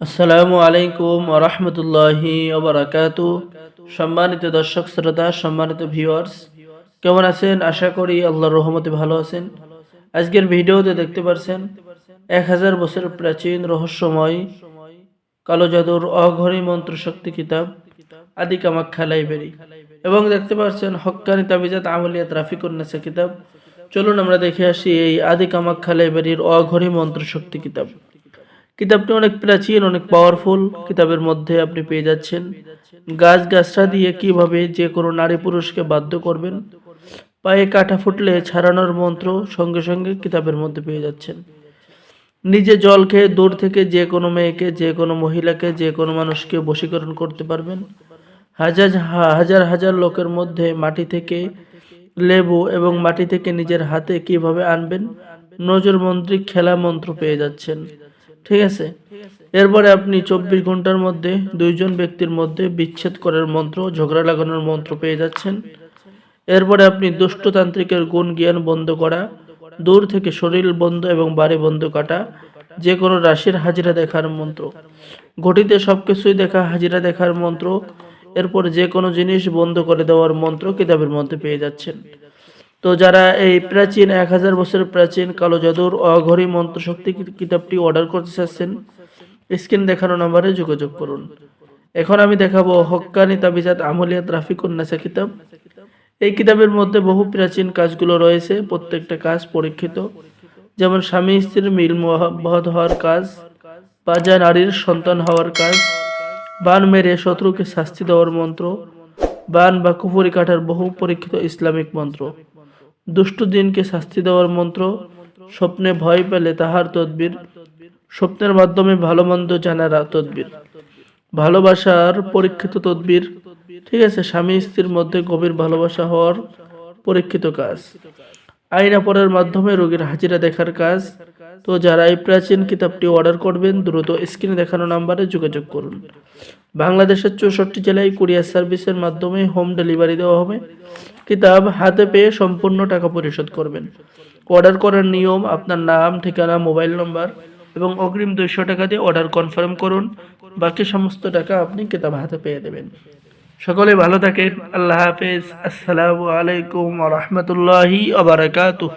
আসসালামু আলাইকুম ওয়া রাহমাতুল্লাহি ওয়া বারাকাতুহু। সম্মানিত দর্শক শ্রোতা, সম্মানিত ভিউয়ার্স, কেমন আছেন? আশা করি আল্লাহর রহমতে ভালো আছেন। আজকের ভিডিওতে দেখতে পাচ্ছেন 1000 বছর প্রাচীন রহস্যময় কালো জাদুর অঘরী মন্ত্র শক্তি কিতাব আদি কামাখ্যা লাইব্রেরি, এবং দেখতে পাচ্ছেন হক্কানি তাবিজাত আমলিয়াত রাফিকুন নেসা কিতাব। চলুন আমরা দেখে আসি এই আদি কামাখ্যা লাইব্রেরির অঘরী মন্ত্র শক্তি কিতাব। কিতাবটি অনেক প্রাচীন, অনেক পাওয়ারফুল। কিতাবের মধ্যে আপনি পেয়ে যাচ্ছেন গাছগাছরা দিয়ে কিভাবে যে কোনো নারী পুরুষকে বাধ্য করবেন, পায়ে কাঁটা ফুটলে ছাড়ানোর মন্ত্র সঙ্গে সঙ্গে কিতাবের মধ্যে পেয়ে যাচ্ছেন। নিজে জল খেয়ে দূর থেকে যে কোনো মেয়েকে, যে কোনো মহিলাকে, যে কোনো মানুষকে বশীকরণ করতে পারবেন। হাজার হাজার হাজার লোকের মধ্যে মাটি থেকে লেবু এবং মাটি থেকে নিজের হাতে কিভাবে আনবেন, নজরবন্দি খেলা মন্ত্র পেয়ে যাচ্ছেন। ঠিক আছে। এরপরে আপনি 24 ঘন্টার মধ্যে দুইজন ব্যক্তির মধ্যে বিচ্ছেদ করার মন্ত্র, ঝগড়া লাগানোর মন্ত্র পেয়ে যাচ্ছেন। এরপরে আপনি দুষ্টতান্ত্রিকের গুণ জ্ঞান বন্ধ করা, দূর থেকে শরীর বন্ধ এবং বাড়ি বন্ধ কাটা, যে কোনো রাশির হাজিরা দেখার মন্ত্র, ঘটিতে সবকিছুই দেখা হাজিরা দেখার মন্ত্র, এরপর যে কোনো জিনিস বন্ধ করে দেওয়ার মন্ত্র কিতাবের মধ্যে পেয়ে যাচ্ছেন। তো যারা এই প্রাচীন 1000 বছরের প্রাচীন কালো জাদুর অঘরী মন্ত্র শক্তি কিতাবটি অর্ডার করতে চাচ্ছেন, স্ক্রিন দেখানো নম্বরে যোগাযোগ করুন। এখন আমি দেখাবো হক্কানি তাবিজাত আমলিয়াত রাফিকুন নেসা কিতাব। এই কিতাবের মধ্যে বহু প্রাচীন কাজগুলো রয়েছে, প্রত্যেকটা কাজ পরীক্ষিত। যেমন স্বামী স্ত্রীর মিল মহাব্বত হওয়ার কাজ, বাজা নারীর সন্তান হওয়ার কাজ, বান মেরে শত্রুকে শাস্তি দেওয়ার মন্ত্র, বান বা কুফরি কাটার বহু পরীক্ষিত ইসলামিক মন্ত্র, দুষ্ট দিনকে শাস্তি দেওয়ার মন্ত্র, স্বপ্নে ভয় পেলে তাহার তদবির, স্বপ্নের মাধ্যমে ভালো মন্দ জানার তদবির, ভালোবাসার পরীক্ষিত তদবির। ঠিক আছে। স্বামী স্ত্রীর মধ্যে গভীর ভালোবাসা হওয়ার পরীক্ষিত কাজ, আইনা পড়ার মাধ্যমে রোগীর হাজিরা দেখার কাজ। তো যারা এই প্রাচীন কিতাবটি অর্ডার করবেন, দ্রুত স্ক্রিনে দেখানো নাম্বারে যোগাযোগ করুন। বাংলাদেশের 64 জেলায় কুরিয়ার সার্ভিসের মাধ্যমে হোম ডেলিভারি দেওয়া হবে। কিতাব হাতে পেয়ে সম্পূর্ণ টাকা পরিশোধ করবেন। অর্ডার করার নিয়ম: আপনার নাম, ঠিকানা, মোবাইল নম্বর এবং অগ্রিম 200 টাকা দিয়ে অর্ডার কনফার্ম করুন। বাকি সমস্ত টাকা আপনি কিতাব হাতে পেয়ে দেবেন। সকলে ভালো থাকেন। আল্লাহ হাফেজ। আসসালামু আলাইকুম ওয়া রাহমাতুল্লাহি ওয়া বারাকাতুহু।